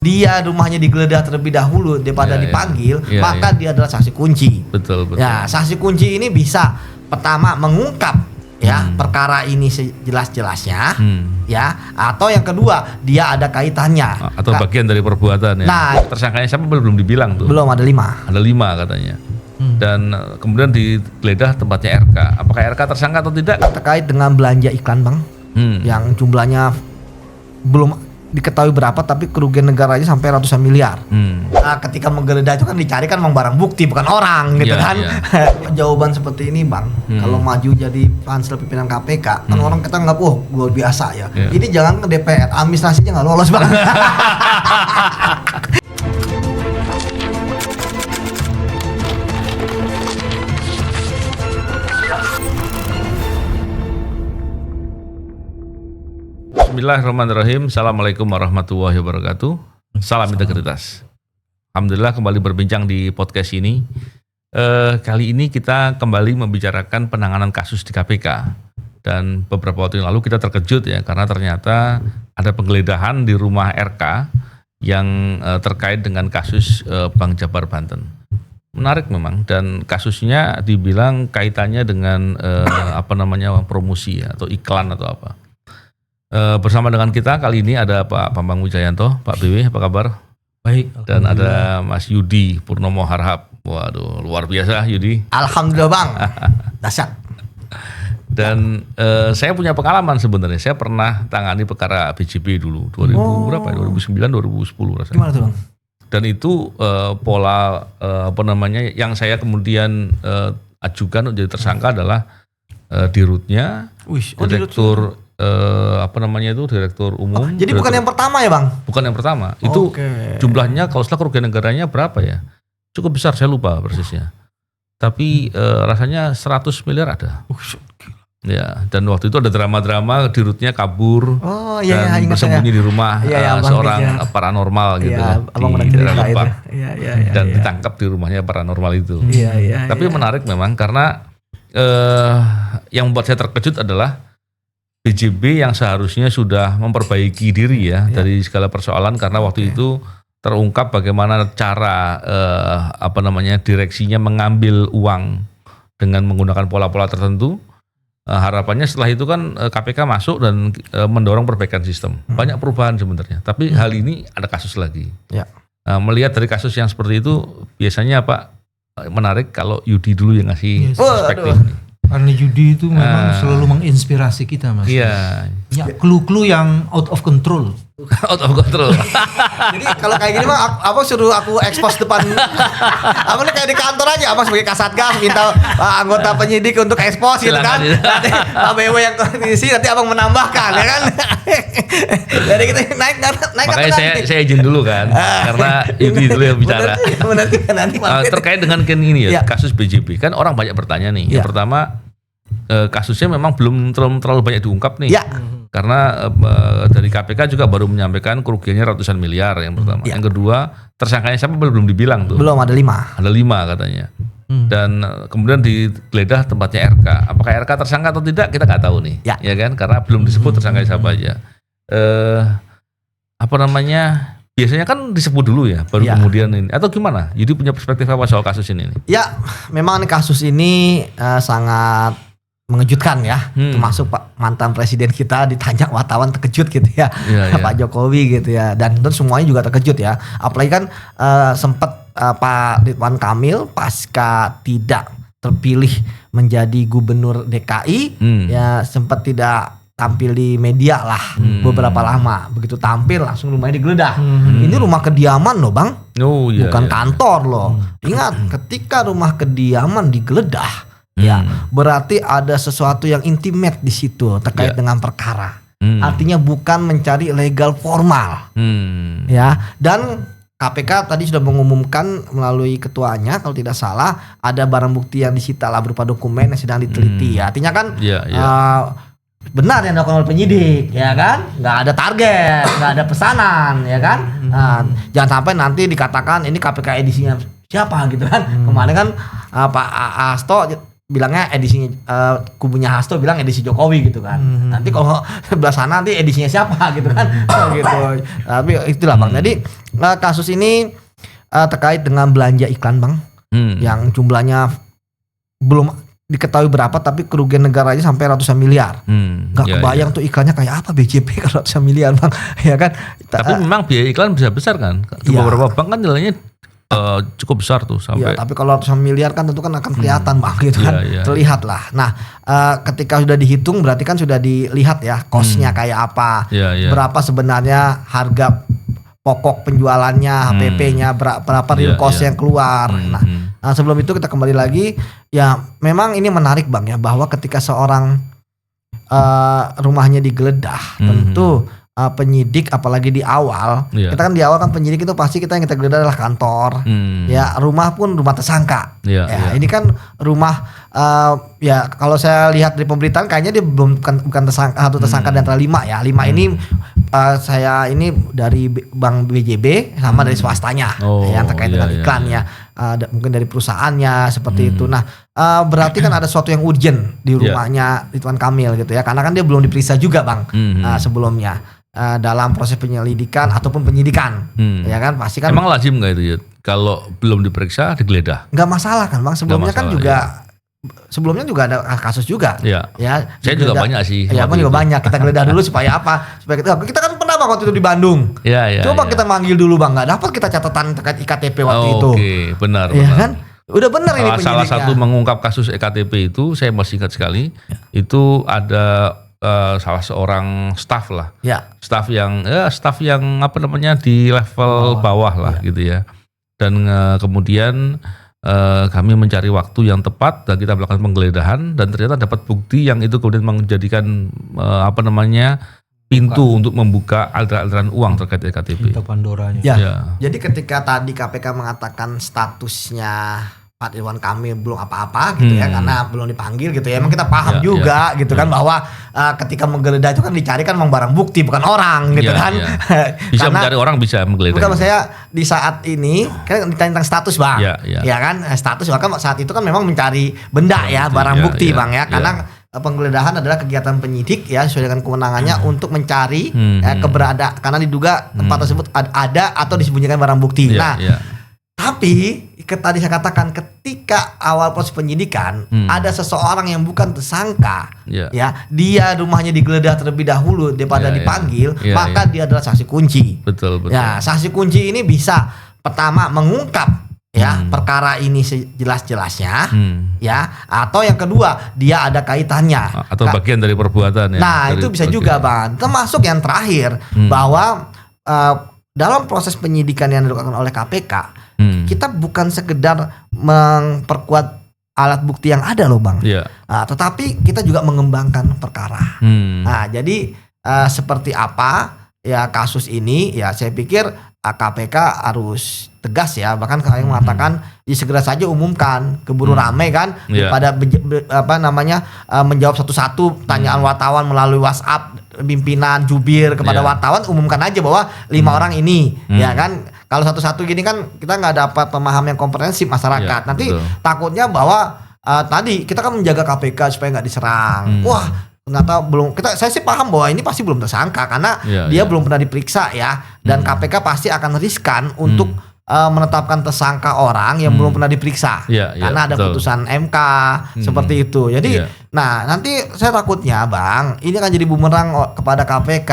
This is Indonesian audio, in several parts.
dia rumahnya digeledah terlebih dahulu daripada dipanggil, maka dia adalah saksi kunci. Betul. Ya, saksi kunci ini bisa pertama mengungkap perkara ini sejelas-jelasnya, ya, atau yang kedua dia ada kaitannya atau bagian dari perbuatan ya. Nah, tersangkanya siapa belum dibilang tuh? Belum, ada 5. Ada 5 katanya. Dan kemudian digeledah tempatnya RK. Apakah RK tersangka atau tidak? Terkait dengan belanja iklan, Bang, yang jumlahnya belum diketahui berapa, tapi kerugian negaranya sampai ratusan miliar. Nah, ketika menggeledah itu kan dicari kan memang barang bukti, bukan orang gitu kan. Jawaban seperti ini, Bang, kalau maju jadi pansel pimpinan KPK, kan orang kita nggak, luar biasa ya. Ini jangan ke DPR, administrasinya nggak lolos, Bang. Bismillahirrahmanirrahim. Assalamualaikum warahmatullahi wabarakatuh. Salam integritas. Alhamdulillah kembali berbincang di podcast ini. Kali ini kita kembali membicarakan penanganan kasus di KPK. Dan beberapa waktu yang lalu kita terkejut ya, karena ternyata ada penggeledahan di rumah RK yang terkait dengan kasus Bank Jabar Banten. Menarik memang, dan kasusnya dibilang kaitannya dengan promosi ya, atau iklan atau apa. Bersama dengan kita kali ini ada Pak Bambang Wijayanto. Pak BW, apa kabar? Baik. Dan ada Mas Yudi Purnomo Harhab. Waduh, luar biasa Yudi. Alhamdulillah, Bang. Dahsyat. Dan saya punya pengalaman sebenarnya. Saya pernah tangani perkara BJB dulu 2009 2010 rasanya. Gimana tuh, Bang? Dan itu pola yang saya kemudian ajukan untuk jadi tersangka adalah dirutnya, direktur direktur umum. Jadi bukan yang pertama ya, Bang? Bukan yang pertama. Itu jumlahnya kalau setelah kerugian negaranya berapa ya? Cukup besar, saya lupa persisnya. Tapi rasanya 100 miliar ada. Ya, dan waktu itu ada drama-drama dirutnya kabur dan bersembunyi di rumah seorang paranormal gitu di daerah Lebak. Dan ditangkap di rumahnya paranormal itu. Tapi menarik memang karena yang membuat saya terkejut adalah BJB yang seharusnya sudah memperbaiki diri dari segala persoalan, karena waktu itu terungkap bagaimana cara direksinya mengambil uang dengan menggunakan pola-pola tertentu. Harapannya setelah itu kan KPK masuk dan mendorong perbaikan sistem. Banyak perubahan sebenarnya, tapi hal ini ada kasus lagi. Melihat dari kasus yang seperti itu, biasanya Pak, menarik kalau Yudi dulu yang ngasih perspektif ini. Karena Yudi itu memang selalu menginspirasi kita, Mas. Iya. Ya, clue-clue yang out of control. Out of control. Jadi kalau kayak gini mah, abang suruh aku expose depan. Abang ini kayak di kantor aja, abang sebagai kasatgas minta anggota penyidik untuk expose gitu kan. Nanti Pak BW yang kondisi, nanti abang menambahkan ya kan. Jadi kita naik. Makanya saya izin dulu kan, karena Yudi dulu yang bicara. Nanti terkait dengan ini ya, kasus BJB kan orang banyak bertanya nih. Yang pertama, kasusnya memang belum terlalu banyak diungkap nih. Karena dari KPK juga baru menyampaikan kerugiannya ratusan miliar yang pertama. Yang kedua, tersangkanya siapa belum dibilang tuh. Belum, ada 5. Ada 5 katanya. Dan kemudian digeledah tempatnya RK. Apakah RK tersangka atau tidak kita nggak tahu nih. Ya kan, karena belum disebut tersangkanya siapa aja. Biasanya kan disebut dulu ya, baru kemudian ini. Atau gimana? Jadi punya perspektif apa soal kasus ini? Ya, memang kasus ini sangat mengejutkan ya, termasuk Pak mantan presiden kita ditanya wartawan terkejut gitu ya, Pak Jokowi gitu ya, dan semuanya juga terkejut ya. Apalagi kan sempat Pak Ridwan Kamil pasca tidak terpilih menjadi gubernur DKI, ya sempat tidak tampil di media lah beberapa lama. Begitu tampil langsung rumahnya digeledah. Ini rumah kediaman loh, Bang, bukan kantor loh. Ingat, ketika rumah kediaman digeledah, berarti ada sesuatu yang intimate di situ terkait dengan perkara. Artinya bukan mencari legal formal. Ya, dan KPK tadi sudah mengumumkan melalui ketuanya kalau tidak salah ada barang bukti yang disita lah berupa dokumen yang sedang diteliti. Artinya kan benar yang dilakukan oleh penyidik, ya kan? Nggak ada target, nggak ada pesanan, ya kan? Jangan sampai nanti dikatakan ini KPK edisinya siapa gitu kan? Kemarin kan Pak Hasto bilangnya edisinya kubunya Hasto bilang edisi Jokowi gitu kan. Nanti kalau sebelah sana nanti edisinya siapa gitu kan. Gitu. Tapi itulah Bang. Jadi kasus ini terkait dengan belanja iklan Bang. Yang jumlahnya belum diketahui berapa tapi kerugian negaranya sampai ratusan miliar. Gak kebayang tuh iklannya kayak apa BJP kalau ratusan miliar Bang. Ya kan. Tapi memang biaya iklan bisa besar kan. Beberapa bank kan nilainya cukup besar tuh sampai. Tapi kalau ratusan miliar kan tentu kan akan kelihatan Bang gitu kan. Terlihat lah. Nah, ketika sudah dihitung berarti kan sudah dilihat ya cost-nya kayak apa. Berapa sebenarnya harga pokok penjualannya, HPP-nya, berapa real cost yang keluar. Nah, sebelum itu kita kembali lagi ya memang ini menarik Bang ya bahwa ketika seorang rumahnya digeledah tentu penyidik apalagi di awal kita kan di awal kan penyidik itu pasti yang kita geledah adalah kantor ya rumah pun rumah tersangka ini kan rumah ya kalau saya lihat dari pemberitaan kayaknya dia bukan tersangka satu tersangka di antara 5 ya 5 ini saya ini dari Bank BJB sama dari swastanya yang terkait dengan iklannya mungkin dari perusahaannya seperti itu. Nah berarti kan ada sesuatu yang urgent di rumahnya Ridwan Kamil gitu ya karena kan dia belum diperiksa juga Bang sebelumnya dalam proses penyelidikan ataupun penyidikan ya kan pasti kan emang lazim nggak itu ya kalau belum diperiksa digeledah nggak masalah kan Bang sebelumnya kan juga sebelumnya juga ada kasus juga ya saya juga banyak sih ya Bang juga banyak kita geledah dulu supaya apa supaya kita kan pernah Bang waktu itu di Bandung coba kita manggil dulu Bang nggak dapat kita catatan terkait IKTP waktu itu benar kan udah benar ini salah satu mengungkap kasus EKTP itu saya masih ingat sekali itu ada salah seorang staf lah, staf yang apa namanya di level bawah lah gitu ya, dan kemudian kami mencari waktu yang tepat dan kita melakukan penggeledahan dan ternyata dapat bukti yang itu kemudian menjadikan apa namanya pintu untuk membuka aliran uang terkait EKTP. Pintu Pandoranya. Jadi ketika tadi KPK mengatakan statusnya Pak Ridwan Kamil belum apa-apa gitu ya karena belum dipanggil gitu ya. Emang kita paham juga gitu kan bahwa ketika menggeledah itu kan dicari kan memang barang bukti bukan orang gitu kan. Bisa mencari orang bisa menggeledah. Bukan saya di saat ini kan ditanya tentang status Bang. Ya kan status bahkan saat itu kan memang mencari benda barang bukti Bang ya karena penggeledahan adalah kegiatan penyidik ya sesuai dengan kewenangannya untuk mencari keberadaan karena diduga tempat tersebut ada atau disembunyikan barang bukti. Tapi tadi saya katakan ketika awal proses penyidikan ada seseorang yang bukan tersangka ya dia rumahnya digeledah terlebih dahulu daripada dipanggil maka dia adalah saksi kunci. Betul. Ya saksi kunci ini bisa pertama mengungkap perkara ini sejelas-jelasnya ya atau yang kedua dia ada kaitannya atau bagian dari perbuatan ya. Nah itu bisa juga Bang termasuk yang terakhir bahwa dalam proses penyidikan yang dilakukan oleh KPK kita bukan sekedar memperkuat alat bukti yang ada loh Bang, tetapi kita juga mengembangkan perkara. Nah jadi seperti apa ya kasus ini ya saya pikir KPK harus tegas ya bahkan kalian mengatakan ya segera saja umumkan keburu rame kan pada menjawab satu-satu pertanyaan wartawan melalui WhatsApp pimpinan jubir kepada wartawan umumkan aja bahwa 5 orang ini ya kan kalau satu-satu gini kan kita nggak dapat pemahaman yang komprehensif masyarakat nanti takutnya bahwa tadi kita kan menjaga KPK supaya nggak diserang ternyata belum saya sih paham bahwa ini pasti belum tersangka karena dia belum pernah diperiksa ya dan KPK pasti akan riskan untuk menetapkan tersangka orang yang belum pernah diperiksa karena ada putusan MK seperti itu. Jadi nah nanti saya takutnya Bang ini akan jadi bumerang kepada KPK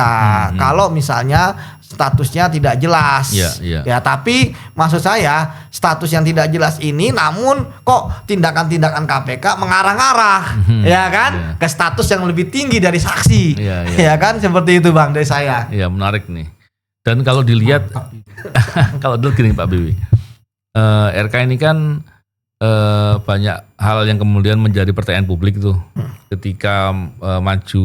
kalau misalnya statusnya tidak jelas ya tapi maksud saya status yang tidak jelas ini namun kok tindakan-tindakan KPK mengarah-arah ya kan ke status yang lebih tinggi dari saksi ya kan seperti itu Bang dari saya. Ya menarik nih. Dan kalau dilihat, kalau dulu gini Pak Bibi, RK ini kan banyak hal yang kemudian menjadi pertanyaan publik tuh ketika maju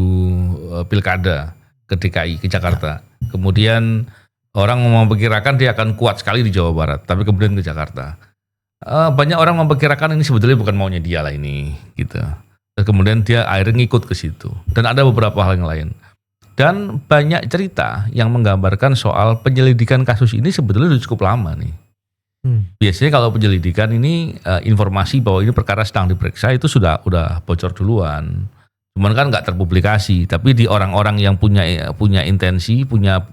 pilkada ke DKI, ke Jakarta. Kemudian orang memperkirakan dia akan kuat sekali di Jawa Barat, tapi kemudian ke Jakarta. Banyak orang memperkirakan ini sebetulnya bukan maunya dia lah ini, gitu. Dan kemudian dia akhirnya ngikut ke situ. Dan ada beberapa hal yang lain. Dan banyak cerita yang menggambarkan soal penyelidikan kasus ini sebetulnya sudah cukup lama nih. Biasanya kalau penyelidikan ini informasi bahwa ini perkara sedang diperiksa itu udah bocor duluan. Cuman kan nggak terpublikasi. Tapi di orang-orang yang punya intensi, punya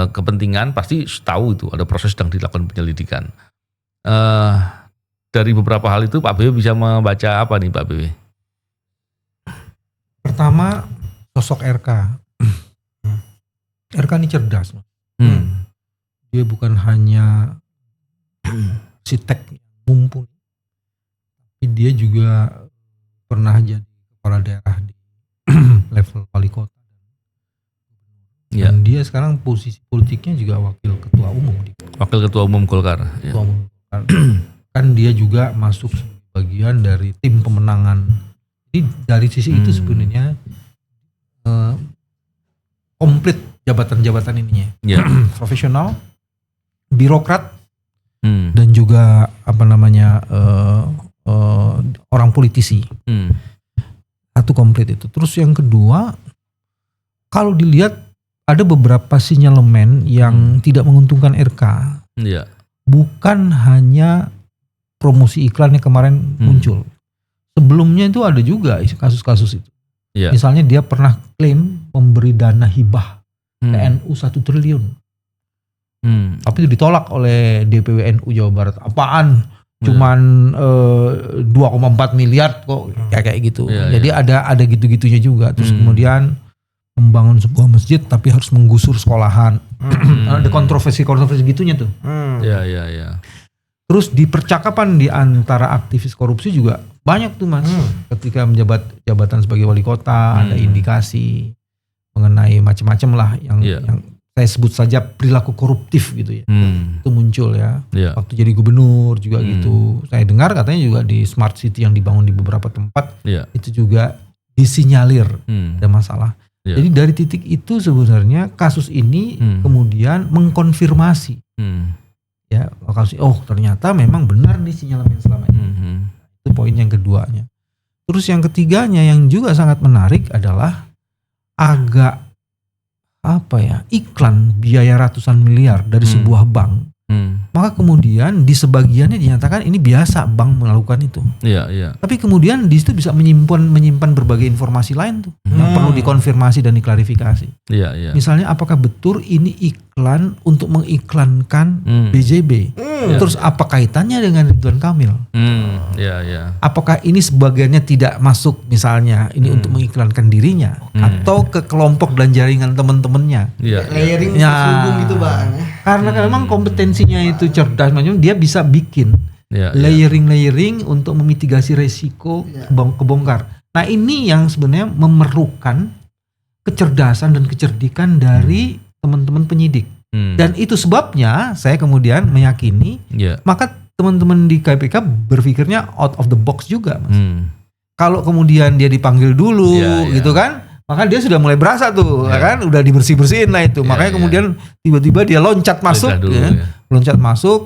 kepentingan pasti tahu itu ada proses sedang dilakukan penyelidikan. Dari beberapa hal itu Pak BW bisa membaca apa nih Pak BW? Pertama, sosok RK. RK ini cerdas. Dia bukan hanya arsitek mumpuni, tapi dia juga pernah jadi kepala daerah di level wali kota. Dan dia sekarang posisi politiknya juga wakil ketua umum. Wakil ketua umum Golkar. Ketua umum Golkar. Kan dia juga masuk bagian dari tim pemenangan. Jadi dari sisi itu sebenarnya komplit jabatan-jabatan ininya. Profesional, birokrat, dan juga orang politisi. Satu komplit itu. Terus yang kedua, kalau dilihat ada beberapa sinyalemen yang tidak menguntungkan RK. Bukan hanya promosi iklannya kemarin muncul. Sebelumnya itu ada juga kasus-kasus itu. Misalnya dia pernah klaim memberi dana hibah PNU 1 triliun. Tapi itu ditolak oleh DPW NU Jawa Barat. Apaan? Cuman 2,4 miliar kok kayak gitu. Jadi ada gitu-gitunya juga. Terus kemudian membangun sebuah masjid tapi harus menggusur sekolahan. Ada kontroversi gitunya tuh. Terus di percakapan di antara aktivis korupsi juga banyak tuh Mas. Ketika menjabat jabatan sebagai wali kota ada indikasi mengenai macam-macam lah yang saya sebut saja perilaku koruptif gitu ya. Itu muncul ya. Waktu jadi gubernur juga gitu. Saya dengar katanya juga di smart city yang dibangun di beberapa tempat itu juga disinyalir ada masalah. Jadi dari titik itu sebenarnya kasus ini kemudian mengkonfirmasi. Ya, ternyata memang benar nih sinyalemen selama ini. Itu poin yang keduanya. Terus yang ketiganya yang juga sangat menarik adalah agak iklan biaya ratusan miliar dari sebuah bank. Maka kemudian di sebagiannya dinyatakan ini biasa bank melakukan itu. Tapi kemudian di situ bisa menyimpan berbagai informasi lain tuh yang perlu dikonfirmasi dan diklarifikasi. Misalnya apakah betul ini iklan untuk mengiklankan BJB? Terus apa kaitannya dengan Ridwan Kamil? Apakah ini sebagiannya tidak masuk misalnya ini untuk mengiklankan dirinya atau ke kelompok dan jaringan teman-temannya? Layering terselubung gitu Bang. Karena memang kompetensinya itu cerdas, dia bisa bikin layering untuk memitigasi resiko kebongkar. Nah ini yang sebenarnya memerlukan kecerdasan dan kecerdikan dari teman-teman penyidik. Dan itu sebabnya saya kemudian meyakini maka teman-teman di KPK berpikirnya out of the box juga Mas. Kalau kemudian dia dipanggil dulu gitu kan, maka dia sudah mulai berasa tuh kan, udah dibersih-bersihin lah itu. Makanya kemudian tiba-tiba dia loncat masuk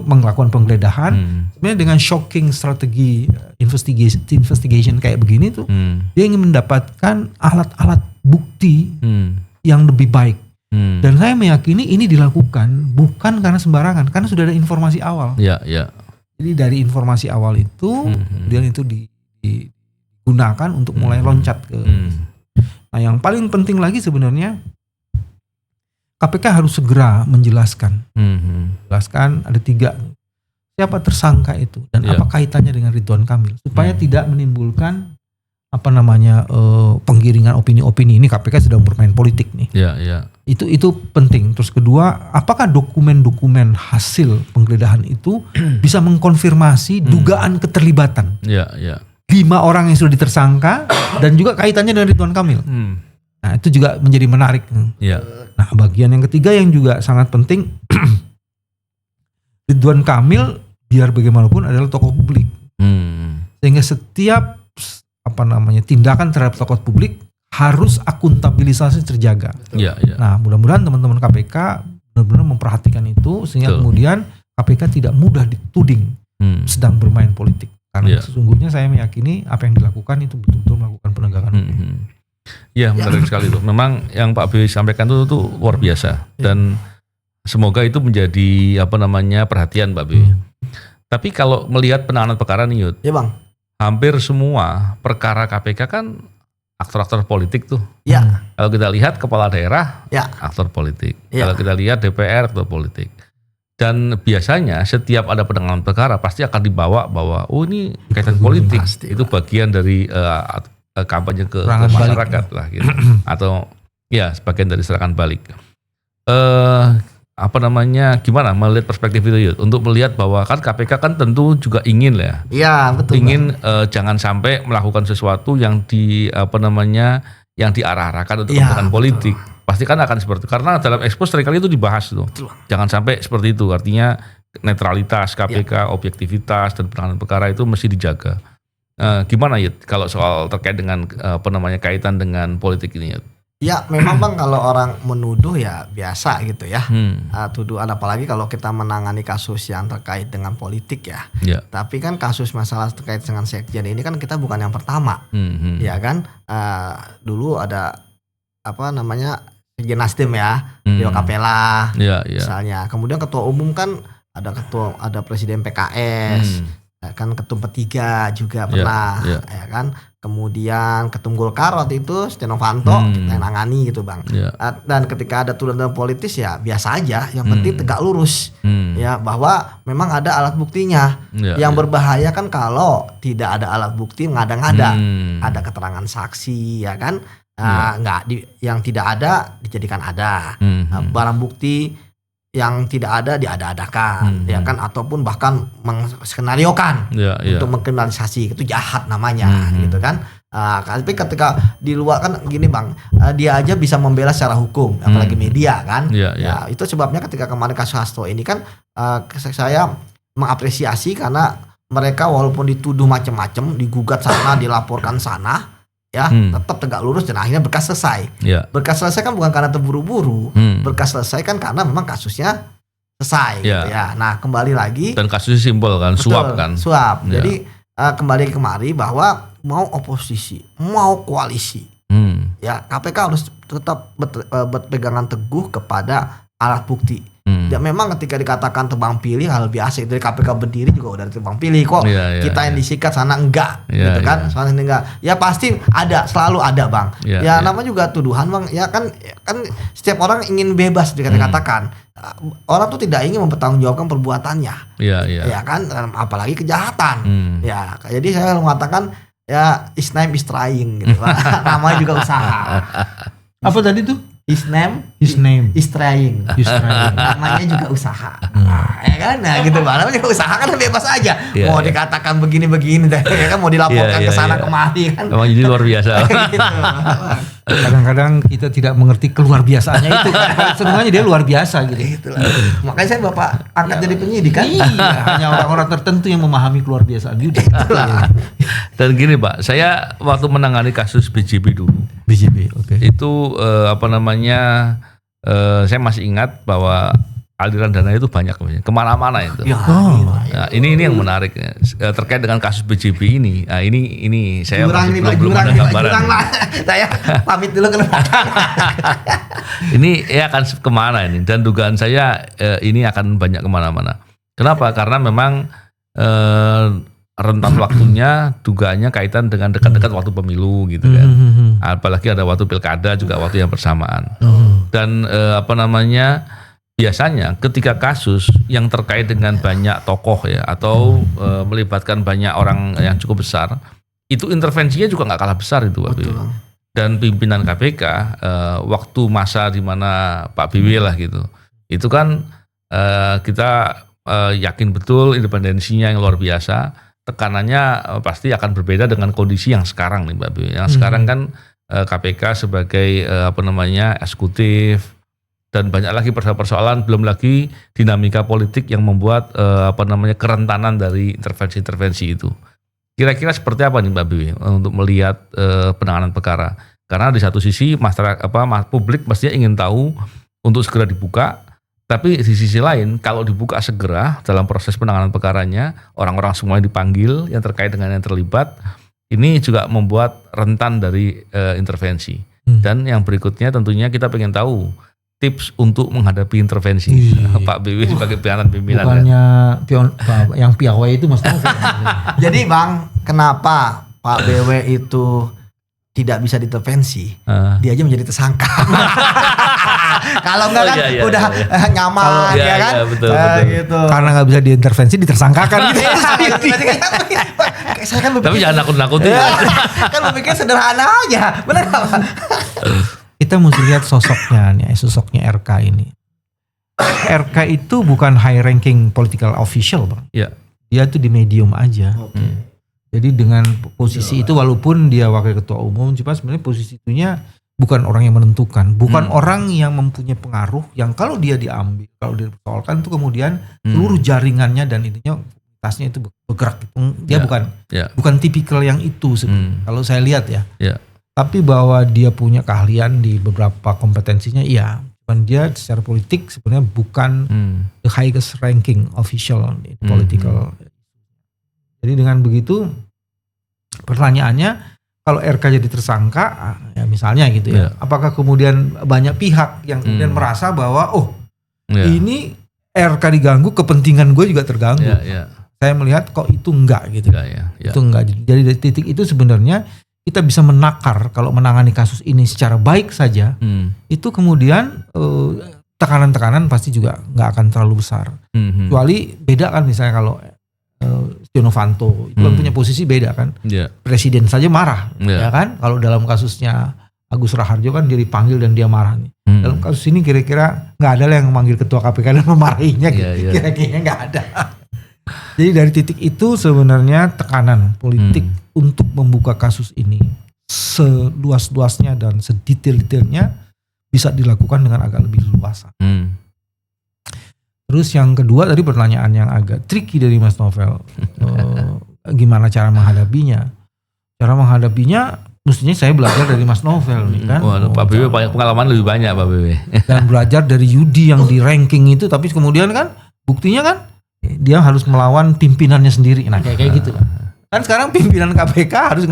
melakukan penggeledahan. Sebenarnya dengan shocking strategi investigation kayak begini tuh, dia ingin mendapatkan alat-alat bukti yang lebih baik. Dan saya meyakini ini dilakukan bukan karena sembarangan, karena sudah ada informasi awal. Jadi dari informasi awal itu, kemudian itu digunakan untuk mulai loncat ke. Nah yang paling penting lagi sebenarnya KPK harus segera menjelaskan. Jelaskan ada 3 siapa tersangka itu dan apa kaitannya dengan Ridwan Kamil supaya tidak menimbulkan penggiringan opini-opini. Ini KPK sedang bermain politik nih. Itu penting. Terus kedua, apakah dokumen-dokumen hasil penggeledahan itu bisa mengkonfirmasi dugaan keterlibatan 5 orang yang sudah ditersangka dan juga kaitannya dengan Ridwan Kamil. Nah itu juga menjadi menarik. Nah bagian yang ketiga yang juga sangat penting, Ridwan Kamil biar bagaimanapun adalah tokoh publik. Sehingga setiap tindakan terhadap tokoh publik harus akuntabilisasi terjaga. Nah mudah-mudahan teman-teman KPK benar-benar memperhatikan itu sehingga kemudian KPK tidak mudah dituding sedang bermain politik. Karena sesungguhnya saya meyakini apa yang dilakukan itu betul-betul melakukan penegakan hukum. Menarik sekali tuh. Memang yang Pak BW sampaikan itu luar biasa dan semoga itu menjadi perhatian Mbak Bi. Tapi kalau melihat penanganan perkara nih Yud, ya Bang, hampir semua perkara KPK kan aktor-aktor politik tuh. Ya. Kalau kita lihat kepala daerah, ya, aktor politik. Ya. Kalau kita lihat DPR, aktor politik. Dan biasanya setiap ada penanganan perkara pasti akan dibawa bahwa ini kaitan politik. Pasti, itu bagian dari kampanye ke masyarakat lah gitu. Atau ya sebagian dari serangan balik. Gimana melihat perspektif itu Yud? Untuk melihat bahwa kan KPK kan tentu juga ingin lah. Iya, betul. Ingin jangan sampai melakukan sesuatu yang yang diarah-arahkan untuk kepentingan politik. Pasti kan akan seperti itu. Karena dalam ekspos seringkali itu dibahas tuh. Betul. Jangan sampai seperti itu. Artinya netralitas KPK, objektivitas dan penanganan perkara itu mesti dijaga. Gimana Yud kalau soal terkait dengan kaitan dengan politik ini Yud? Ya memang Bang, kalau orang menuduh ya biasa gitu ya. Tuduhan, apalagi kalau kita menangani kasus yang terkait dengan politik ya. Tapi kan kasus masalah terkait dengan sekjen ini kan kita bukan yang pertama. Ya kan, dulu ada Sekjen Nasdem ya, Rio Capella misalnya. Kemudian ketua umum kan ada presiden PKS, kan ketum P3 juga pernah, ya kan. Kemudian ketum Golkar waktu itu Setia Novanto kita yang nangani gitu Bang. Dan ketika ada tuduhan politis ya biasa aja, yang penting tegak lurus. Ya, bahwa memang ada alat buktinya. Yang berbahaya kan kalau tidak ada alat bukti ngada-ngada. Ada keterangan saksi ya kan. Yang tidak ada dijadikan ada. Barang bukti yang tidak ada diada-adakan, ya kan, ataupun bahkan menskenariokan untuk mengkriminalisasi, itu jahat namanya, gitu kan. Tapi ketika di luar kan gini Bang, dia aja bisa membela secara hukum, apalagi media kan. Ya, itu sebabnya ketika kemarin kasus Hasto ini kan saya mengapresiasi karena mereka walaupun dituduh macam-macam, digugat sana, dilaporkan sana, ya tetap tegak lurus dan akhirnya berkas selesai. Berkas selesai kan bukan karena terburu-buru, berkas selesai kan karena memang kasusnya selesai gitu ya. Nah kembali lagi, dan kasusnya simpel kan, suap. Jadi kembali kemari bahwa mau oposisi mau koalisi, ya KPK harus tetap berpegangan teguh kepada alat bukti. Dan memang ketika dikatakan tebang pilih hal biasa, dari KPK berdiri juga udah tebang pilih kok. Kita yang disikat sana enggak, gitu kan? Sana enggak. Ya pasti ada, selalu ada Bang. Namanya juga tuduhan Bang. Ya kan setiap orang ingin bebas dikatakan. Orang tuh tidak ingin mempertanggungjawabkan perbuatannya. Ya kan, apalagi kejahatan. Ya, jadi saya mengatakan ya his name is trying gitu. Namanya juga usaha. Apa tadi tuh? His name is trying. Namanya juga usaha. Ya kan, nah gitu Bang. Namanya juga usaha kan bebas aja. Mau dikatakan begini-begini, ya kan, mau dilaporkan ke sana kemari kan. Emang jadi luar biasa. Gitu. Kadang-kadang kita tidak mengerti keluar biasaannya itu. Sebenarnya dia luar biasa gitu. Itulah. Makanya saya Bapak angkat jadi penyidik kan. Iya, hanya orang-orang tertentu yang memahami keluar biasaan itu. Dan gini Pak, saya waktu menangani kasus BJB dulu. Oke. Itu saya masih ingat bahwa aliran dana itu banyak kemana-mana itu. Nah, ini yang menarik terkait dengan kasus BJB ini. Nah, ini saya belum ada gambaran. Saya pamit dulu ke belakang. Ini ya akan kemana ini? Dan dugaan saya ini akan banyak kemana-mana. Kenapa? Karena memang rentan waktunya dugaannya kaitan dengan dekat-dekat waktu pemilu gitu kan. Apalagi ada waktu pilkada juga waktu yang bersamaan. Dan biasanya ketika kasus yang terkait dengan banyak tokoh ya atau melibatkan banyak orang yang cukup besar, itu intervensinya juga nggak kalah besar itu Pak. Dan pimpinan KPK waktu masa di mana Pak BW lah gitu, itu kan kita yakin betul independensinya yang luar biasa. Tekanannya pasti akan berbeda dengan kondisi yang sekarang nih Mbak BW. Yang sekarang kan KPK sebagai eksekutif. Dan banyak lagi persoalan, belum lagi dinamika politik yang membuat kerentanan dari intervensi-intervensi itu. Kira-kira seperti apa nih Mbak Biwi untuk melihat penanganan perkara? Karena di satu sisi masyarakat publik mestinya ingin tahu untuk segera dibuka, tapi di sisi lain kalau dibuka segera dalam proses penanganan perkaranya, orang-orang semuanya dipanggil yang terkait dengan yang terlibat, ini juga membuat rentan dari intervensi. Dan yang berikutnya tentunya kita pengen tahu tips untuk menghadapi intervensi. Pak BW sebagai pimpinan. Bukannya yang piawai itu Mas Novel. Jadi Bang, kenapa Pak BW itu tidak bisa diintervensi? Dia aja menjadi tersangka. Kalau enggak kan udah nyaman ya kan? Betul. Gitu. Karena nggak bisa diintervensi, ditersangkakan gitu. Saya kan tapi jangan nakut-nakutin. Kan berpikir sederhana aja, benar nggak Pak? Kita mesti lihat sosoknya RK ini. RK itu bukan high ranking political official Bang. Iya. Dia tuh di medium aja. Jadi dengan posisi itu walaupun dia wakil ketua umum, cuma sebenarnya posisi itunya bukan orang yang menentukan, bukan orang yang mempunyai pengaruh yang kalau dia diambil, kalau dia dipersoalkan itu kemudian seluruh jaringannya dan intinya tasnya itu bergerak. Dia bukan tipikal yang itu sebenarnya. Kalau saya lihat ya. Tapi bahwa dia punya keahlian di beberapa kompetensinya, iya. Cuman dia secara politik sebenarnya bukan the highest ranking official in political. Jadi dengan begitu pertanyaannya, kalau RK jadi tersangka, ya misalnya gitu ya, apakah kemudian banyak pihak yang kemudian merasa bahwa ini RK diganggu, kepentingan gue juga terganggu. Saya melihat kok itu enggak gitu. Itu enggak. Jadi dari titik itu sebenarnya kita bisa menakar kalau menangani kasus ini secara baik saja, itu kemudian tekanan-tekanan pasti juga nggak akan terlalu besar. Kecuali beda kan misalnya kalau Setia Novanto itu kan punya posisi beda kan, presiden saja marah, ya kan? Kalau dalam kasusnya Agus Raharjo kan dia dipanggil dan dia marah nih. Dalam kasus ini kira-kira nggak ada yang memanggil ketua KPK dan memarahinya, kira-kira nggak ada. Jadi dari titik itu sebenarnya tekanan politik untuk membuka kasus ini seluas-luasnya dan sedetail-detailnya bisa dilakukan dengan agak lebih luas. Terus yang kedua tadi pertanyaan yang agak tricky dari Mas Novel, gimana cara menghadapinya? Cara menghadapinya mestinya saya belajar dari Mas Novel nih kan. Pak BW pengalaman lebih banyak Pak BW. Dan belajar dari Yudi yang di ranking itu, tapi kemudian kan buktinya kan dia harus melawan pimpinannya sendiri. Nah kayak gitu kan sekarang pimpinan KPK harus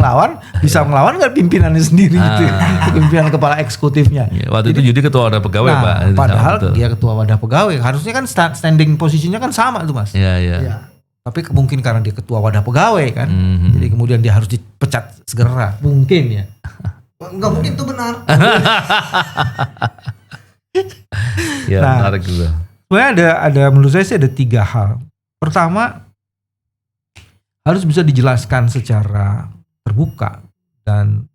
bisa melawan kan pimpinannya sendiri gitu. Pimpinan kepala eksekutifnya. Waktu itu Yudi ketua wadah pegawai Pak. Padahal dia ketua wadah pegawai, harusnya kan standing posisinya kan sama tuh Mas. Iya. Tapi mungkin karena dia ketua wadah pegawai kan, jadi kemudian dia harus dipecat segera. Mungkin ya. Enggak mungkin itu benar. Ya menarik juga. Sebenarnya ada menurut saya sih ada 3 hal. Pertama, harus bisa dijelaskan secara terbuka dan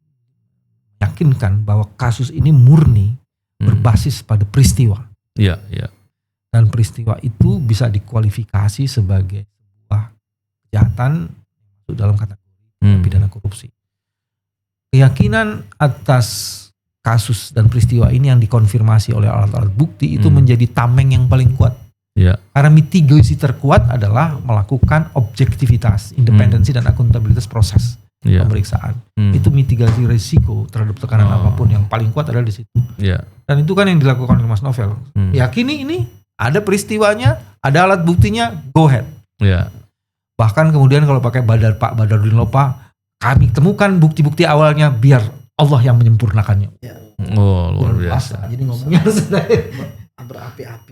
meyakinkan bahwa kasus ini murni berbasis pada peristiwa. Iya. Dan peristiwa itu bisa dikualifikasi sebagai sebuah kejahatan dalam kategori pidana korupsi. Keyakinan atas kasus dan peristiwa ini yang dikonfirmasi oleh alat-alat bukti itu menjadi tameng yang paling kuat. Karena mitigasi terkuat adalah melakukan objektivitas, independensi dan akuntabilitas proses pemeriksaan. Itu mitigasi risiko terhadap tekanan apapun yang paling kuat adalah di situ. Dan itu kan yang dilakukan oleh Mas Novel. Yakini ini ada peristiwanya, ada alat buktinya, go ahead. Bahkan kemudian kalau pakai Pak Badarudin Lopa, kami temukan bukti-bukti awalnya biar Allah yang menyempurnakannya. Luar biasa. Jadi ngomongnya harus berapi-api.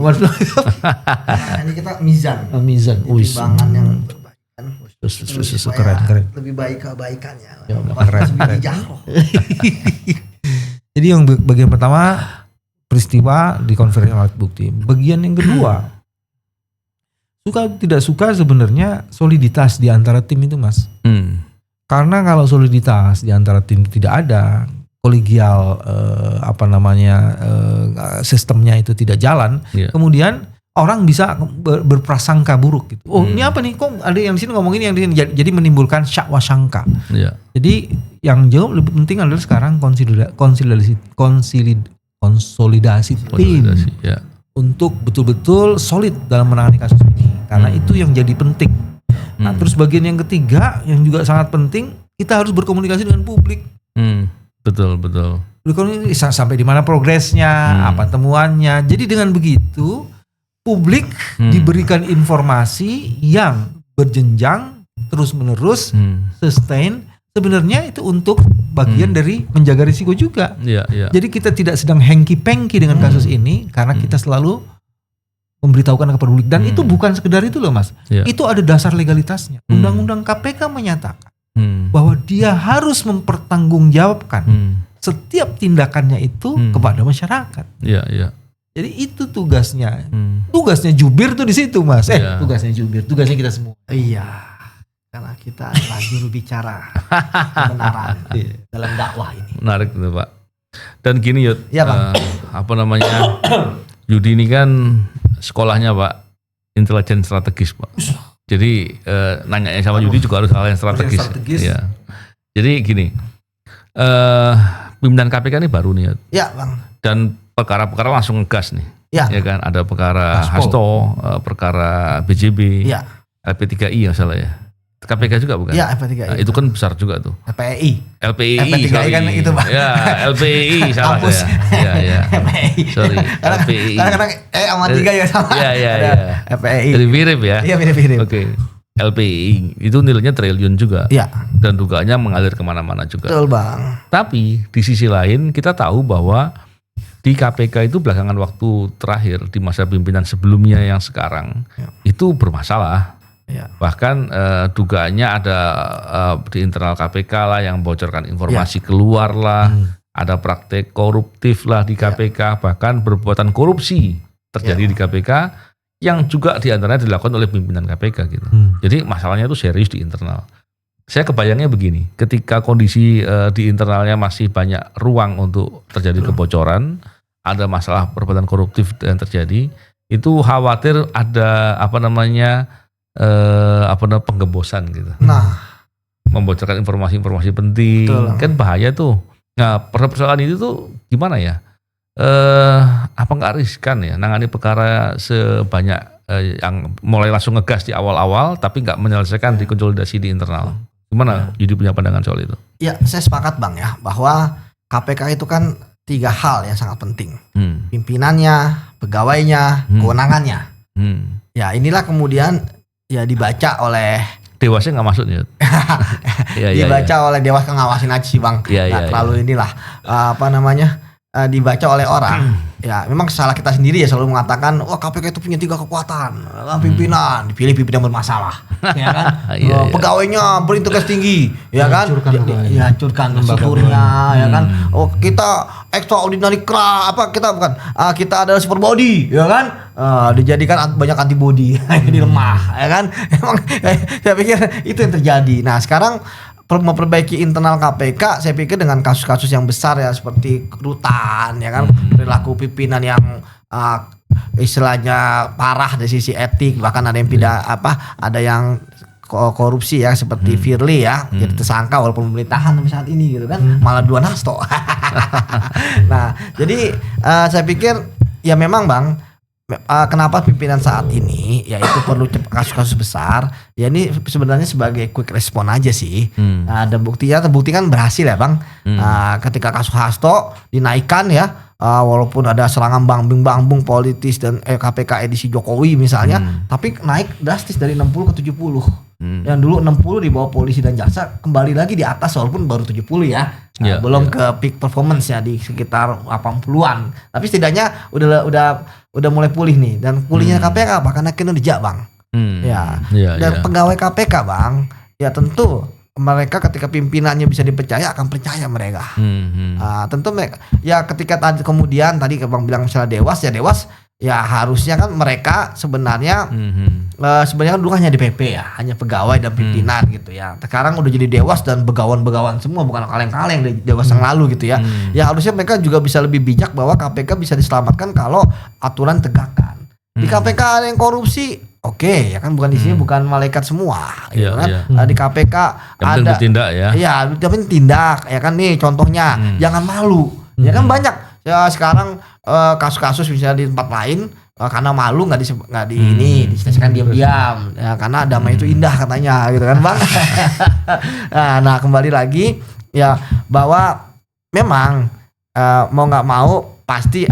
Ini kita mizan. Timbangan yang berbaikan. Keren. Lebih baik kebaikannya. Keren. Jadi yang bagian pertama peristiwa dikonfirmasi alat bukti. Bagian yang kedua, suka tidak suka sebenarnya soliditas di antara tim itu Mas. Karena kalau soliditas di antara tim tidak ada, kolegial sistemnya itu tidak jalan, kemudian orang bisa berprasangka buruk gitu. Ini apa nih? Kok ada yang di sini ngomongin yang di sini, jadi menimbulkan syak wasangka. Jadi yang jauh lebih penting adalah sekarang konsolidasi tim untuk betul-betul solid dalam menangani kasus ini. Karena itu yang jadi penting. Nah, terus bagian yang ketiga yang juga sangat penting, kita harus berkomunikasi dengan publik. Betul. Sampai di mana progresnya, apa temuannya. Jadi dengan begitu publik diberikan informasi yang berjenjang, terus menerus, sustain. Sebenarnya itu untuk bagian dari menjaga risiko juga. Jadi kita tidak sedang hengki-pengki dengan kasus ini karena kita selalu memberitahukan ke publik, dan itu bukan sekedar itu loh Mas. Itu ada dasar legalitasnya. Undang-undang KPK menyatakan bahwa dia harus mempertanggungjawabkan setiap tindakannya itu kepada masyarakat. Jadi itu tugasnya. Tugasnya jubir tuh di situ Mas. Tugasnya jubir, tugasnya kita semua. Iya. Karena kita adalah juru bicara kebenaran dalam dakwah ini. Menarik itu Pak. Dan gini Yud, namanya Yudi ini kan sekolahnya Pak intelijen strategis Pak. Jadi nanyanya sama Yudi juga harus hal yang strategis. Ya. Jadi gini, pimpinan KPK ini baru nih Yud. Ya Bang. Dan perkara-perkara langsung ngegas nih. Ya kan, ada perkara Hasto, perkara BJB, LP3I yang salah ya. KPK juga bukan? Ya, LP3I. Nah, itu kan besar juga tuh. LPI. LP3I kan itu Pak. Ya, LPI salah saya. Ya. Sorry. LPI. Kadang-kadang sama 3 ya sama. Iya. LPI. Jadi mirip ya? Iya, mirip. Oke. LPI itu nilainya triliun juga. Iya. Dan dugaannya mengalir kemana-mana juga. Betul Bang. Tapi di sisi lain kita tahu bahwa di KPK itu belakangan waktu terakhir di masa pimpinan sebelumnya yang sekarang itu bermasalah. Bahkan dugaannya ada di internal KPK lah yang bocorkan informasi keluar lah, ada praktek koruptif lah di KPK, bahkan perbuatan korupsi terjadi di KPK yang juga diantaranya dilakukan oleh pimpinan KPK gitu. Jadi masalahnya itu serius di internal. Saya kebayangnya begini, ketika kondisi di internalnya masih banyak ruang untuk terjadi kebocoran, ada masalah perbuatan koruptif yang terjadi, itu khawatir ada penggembosan gitu. Membocorkan informasi-informasi penting. Betul. Kan bahaya tuh. Nah, persoalan itu tuh gimana ya? Apa nggak riskan ya nangani perkara sebanyak yang mulai langsung ngegas di awal-awal tapi nggak menyelesaikan di konsolidasi di internal. Gimana Yudi punya pandangan soal itu? Ya, saya sepakat Bang ya bahwa KPK itu kan 3 hal yang sangat penting. Pimpinannya, pegawainya, kewenangannya. Ya, inilah kemudian dibaca oleh Dewasnya nggak masuk nih. Dibaca oleh Dewas, ngawasin aja sih Bang. Terlalu inilah dibaca oleh orang. Ya memang salah kita sendiri ya selalu mengatakan KPK itu punya 3 kekuatan. Pimpinan, dipilih pimpinan bermasalah, ya kan? Pegawainya berintegritas tinggi, ya kan? Hancurkan strukturnya, ya kan? Kita extraordinary kita adalah super body, ya kan? Dijadikan banyak antibody, jadi lemah, ya kan? Emang saya pikir itu yang terjadi. Nah sekarang memperbaiki internal KPK, saya pikir dengan kasus-kasus yang besar ya seperti rutan, ya kan, perilaku pimpinan yang istilahnya parah dari sisi etik, bahkan ada yang ada yang korupsi ya seperti Firly ya, jadi tersangka walaupun pemerintahan sampai saat ini gitu kan, malah duluan Hasto. Nah, jadi saya pikir ya memang Bang, kenapa pimpinan saat ini ya itu perlu kasus-kasus besar ya, ini sebenarnya sebagai quick respon aja sih. Ada terbukti kan berhasil ya Bang. Ketika kasus Hasto dinaikkan ya, walaupun ada serangan bang-bung politis dan KPK edisi Jokowi misalnya, tapi naik drastis dari 60 ke 70. Yang dulu 60 di bawah polisi dan jaksa, kembali lagi di atas walaupun baru 70 ya. Belum ke peak performance ya di sekitar 80-an. Tapi setidaknya udah mulai pulih nih, dan pulihnya KPK apa? Karena kinerja Bang. Dan pegawai KPK Bang, ya tentu mereka ketika pimpinannya bisa dipercaya akan percaya mereka. Tentu mereka ya ketika tadi Bang bilang misalnya Dewas ya harusnya kan mereka sebenarnya sebenarnya dulu hanya di PP ya, hanya pegawai dan pimpinan gitu ya. Sekarang udah jadi Dewas dan begawan-begawan semua, bukan kaleng-kaleng dari Dewas yang lalu gitu ya. Ya harusnya mereka juga bisa lebih bijak bahwa KPK bisa diselamatkan kalau aturan tegakkan. Di KPK ada yang korupsi, oke, ya kan, bukan di sini bukan malaikat semua, gitu kan. Di KPK yang ada tindak ya. Iya, tapi tindak, ya kan, nih contohnya, jangan malu, ya kan, banyak ya sekarang kasus-kasus misalnya di tempat lain karena malu nggak diselesaikan diam-diam, ya karena damai itu indah katanya, gitu kan Bang. Nah kembali lagi ya bahwa memang mau nggak mau pasti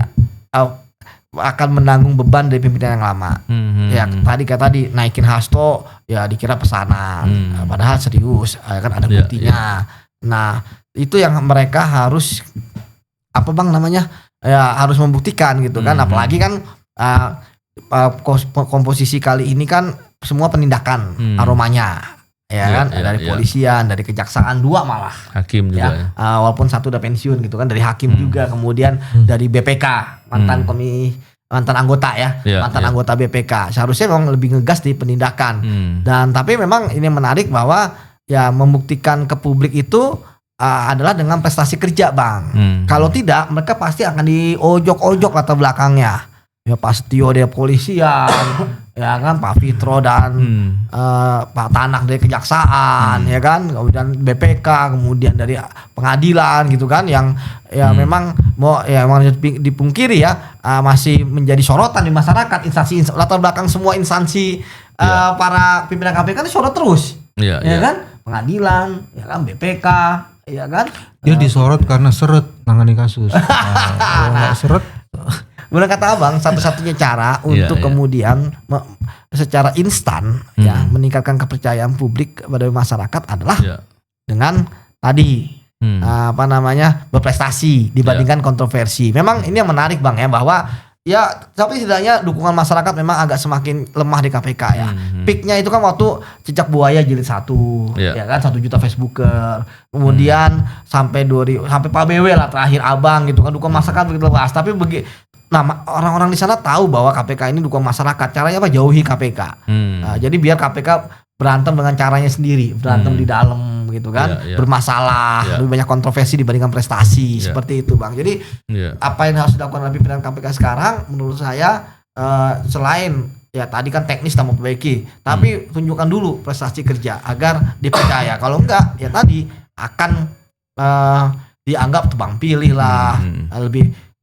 akan menanggung beban dari pimpinan yang lama. Ya tadi naikin Hasto ya dikira pesanan, padahal serius, kan ada buktinya. Nah, itu yang mereka harus harus membuktikan gitu kan. Apalagi kan komposisi kali ini kan semua penindakan aromanya. Kan dari polisian, dari kejaksaan, 2 malah. Hakim juga. Walaupun 1 udah pensiun gitu kan, dari hakim juga, kemudian dari BPK, mantan anggota anggota BPK. Seharusnya memang lebih ngegas di penindakan. Dan tapi memang ini menarik bahwa ya membuktikan ke publik itu adalah dengan prestasi kerja, Bang. Kalau tidak, mereka pasti akan diojok-ojok latar belakangnya. Ya Pak Setio dari kepolisian, ya kan, Pak Fitro dan Pak Tanak dari kejaksaan, ya kan, kemudian BPK, kemudian dari pengadilan gitu kan, yang memang memang dipungkiri ya, masih menjadi sorotan di masyarakat. Instansi latar belakang semua instansi para pimpinan KPK itu sorot terus, ya kan, pengadilan, ya kan, BPK, ya kan. Dia disorot karena seret nangani kasus. Kalau nggak seret. Benar kata Abang, satu-satunya cara untuk kemudian secara instan meningkatkan kepercayaan publik kepada masyarakat adalah dengan tadi berprestasi dibandingkan kontroversi. Memang ini yang menarik, Bang, ya, bahwa tapi setidaknya dukungan masyarakat memang agak semakin lemah di KPK ya. Peaknya itu kan waktu Cicak Buaya jilid 1, ya kan, 1 juta Facebooker. Kemudian sampai Pak BW lah terakhir, Abang gitu kan, dukungan masyarakat begitu luas. Tapi orang-orang di sana tahu bahwa KPK ini dukungan masyarakat. Caranya apa? Jauhi KPK. Jadi biar KPK berantem dengan caranya sendiri, berantem di dalam gitu kan, bermasalah, lebih banyak kontroversi dibandingkan prestasi, seperti itu, Bang. Jadi apa yang harus dilakukan oleh pimpinan KPK sekarang menurut saya, selain ya tadi kan teknis kita mau perbaiki, tapi tunjukkan dulu prestasi kerja agar dipercaya. Kalau enggak, ya tadi akan dianggap tebang pilih lah,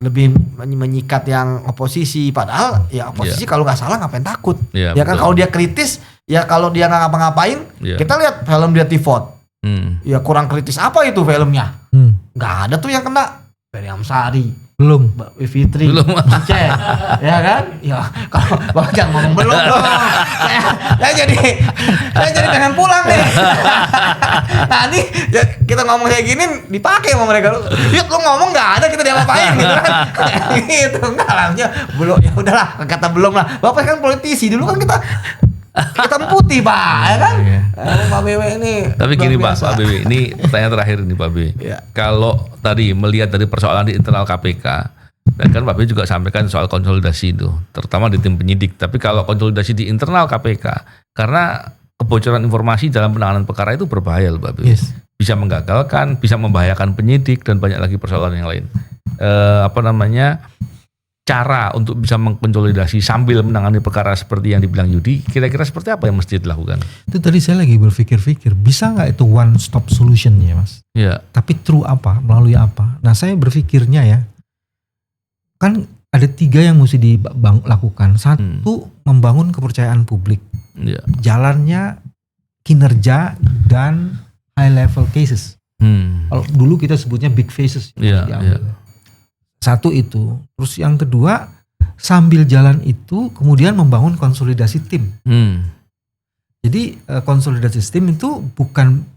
lebih menyikat yang oposisi. Padahal ya oposisi kalau nggak salah ngapain takut, ya kan. Kalau dia kritis, ya kalau dia nggak ngapa-ngapain, kita lihat film dia Tifot, ya kurang kritis apa itu filmnya, nggak ada tuh yang kena. Ferry Amsari belum, Mbak Fitri belum, ya kan, ya kalau Bang jangan ngomong belum dong, saya jadi pengen pulang nih. Nah ini ya, kita ngomong kayak gini dipakai sama mereka, yuk lu ngomong nggak ada, kita diapa-apain gitu kan, gitu nggak lah, belum, ya udahlah, kata belum lah. Bapak kan politisi, dulu kan kita putih, Pak, ya kan. Pak BW ini. Tapi gini, Pak BW, ini pertanyaan terakhir nih, Pak BW. Kalau tadi melihat dari persoalan di internal KPK, dan kan Pak BW juga sampaikan soal konsolidasi itu, terutama di tim penyidik. Tapi kalau konsolidasi di internal KPK, karena kebocoran informasi dalam penanganan perkara itu berbahaya, Pak BW. Bisa menggagalkan, bisa membahayakan penyidik, dan banyak lagi persoalan yang lain. Cara untuk bisa mengkonsolidasi sambil menangani perkara seperti yang dibilang Yudi, kira-kira seperti apa yang mesti dilakukan? Itu tadi saya lagi berpikir-pikir, bisa nggak itu one stop solution ya, Mas? Ya. Tapi through apa? Melalui apa? Nah, saya berpikirnya ya, kan ada 3 yang mesti dilakukan. 1, membangun kepercayaan publik. Ya. Jalannya kinerja dan high level cases. Kalau dulu kita sebutnya big faces. Ya. 1 itu. Terus yang kedua, sambil jalan itu kemudian membangun konsolidasi tim. Jadi konsolidasi tim itu bukan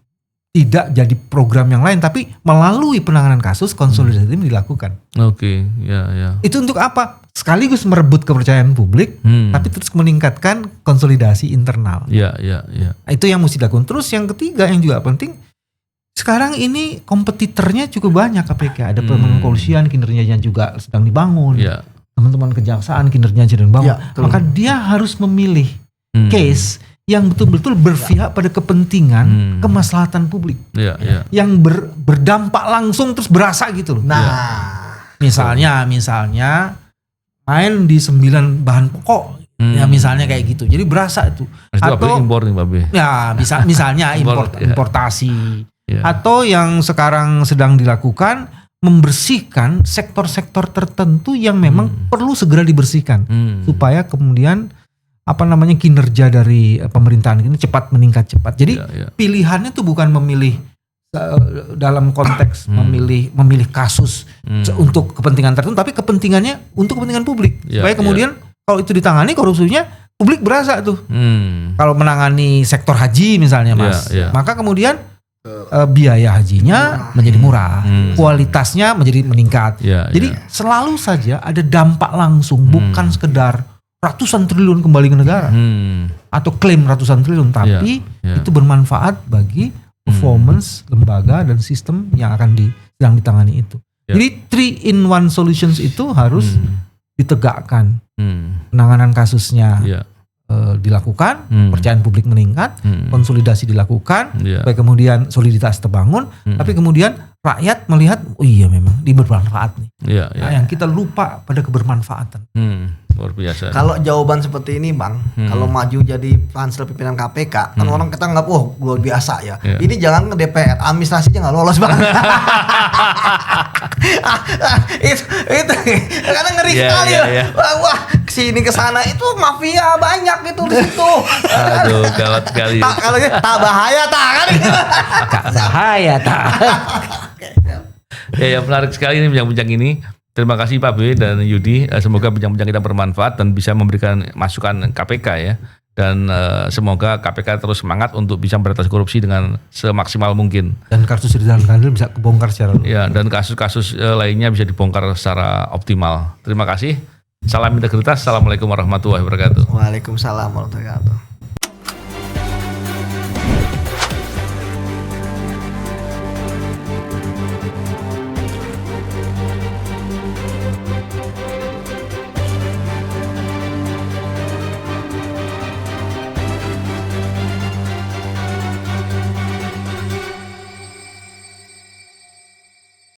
tidak jadi program yang lain, tapi melalui penanganan kasus konsolidasi tim dilakukan. Oke, ya. Itu untuk apa? Sekaligus merebut kepercayaan publik, tapi terus meningkatkan konsolidasi internal. Ya. Nah, itu yang mesti dilakukan. Terus yang ketiga yang juga penting, sekarang ini kompetitornya cukup banyak KPK. Ada teman kepolisian, kinerjanya juga sedang dibangun. Teman-teman kejaksaan, kinerjanya sedang dibangun. Maka dia harus memilih case yang betul-betul berpihak pada kepentingan kemaslahatan publik. Yang berdampak langsung terus berasa gitu loh. Nah, misalnya main di 9 bahan pokok. Ya misalnya kayak gitu. Jadi berasa itu. Atau impor nih, Pak B. Ya, misalnya importasi. Atau yang sekarang sedang dilakukan, membersihkan sektor-sektor tertentu yang memang perlu segera dibersihkan supaya kemudian kinerja dari pemerintahan ini meningkat cepat. Jadi pilihannya tuh bukan memilih dalam konteks memilih kasus untuk kepentingan tertentu, tapi kepentingannya untuk kepentingan publik supaya kemudian kalau itu ditangani korupsinya publik berasa tuh. Kalau menangani sektor haji misalnya, Mas, maka kemudian biaya hajinya menjadi murah, kualitasnya menjadi meningkat. Jadi selalu saja ada dampak langsung, bukan sekedar ratusan triliun kembali ke negara atau klaim ratusan triliun, tapi itu bermanfaat bagi performance lembaga dan sistem yang akan sedang ditangani itu. Jadi 3-in-1 solutions itu harus ditegakkan. Penanganan kasusnya dilakukan, kepercayaan publik meningkat, konsolidasi dilakukan, supaya kemudian soliditas terbangun, tapi kemudian rakyat melihat, oh iya memang ini bermanfaat nih. Nah, yang kita lupa pada kebermanfaatan. Luar biasa. Kalau jawaban seperti ini Bang, kalau maju jadi Pansel pimpinan KPK, kan orang kita nggak, luar biasa ya. Ini jangan ke DPR, administrasinya nggak lolos Bang. itu karena ngeri sekali ya. Wah, kesini kesana itu mafia banyak itu di situ. Aduh, gawat sekali. Kalau tak bahaya tak kan? Tak bahaya tak. Ya, menarik sekali ini bincang-bincang ini. Terima kasih Pak B dan Yudi. Semoga bincang-bincang kita bermanfaat dan bisa memberikan masukan KPK ya. Dan semoga KPK terus semangat untuk bisa memberantas korupsi dengan semaksimal mungkin. Dan kasus Ridwan Kamil bisa kebongkar secara ya, dan kasus-kasus lainnya bisa dibongkar secara optimal. Terima kasih. Salam integritas. Assalamualaikum warahmatullahi wabarakatuh. Waalaikumsalam warahmatullahi wabarakatuh.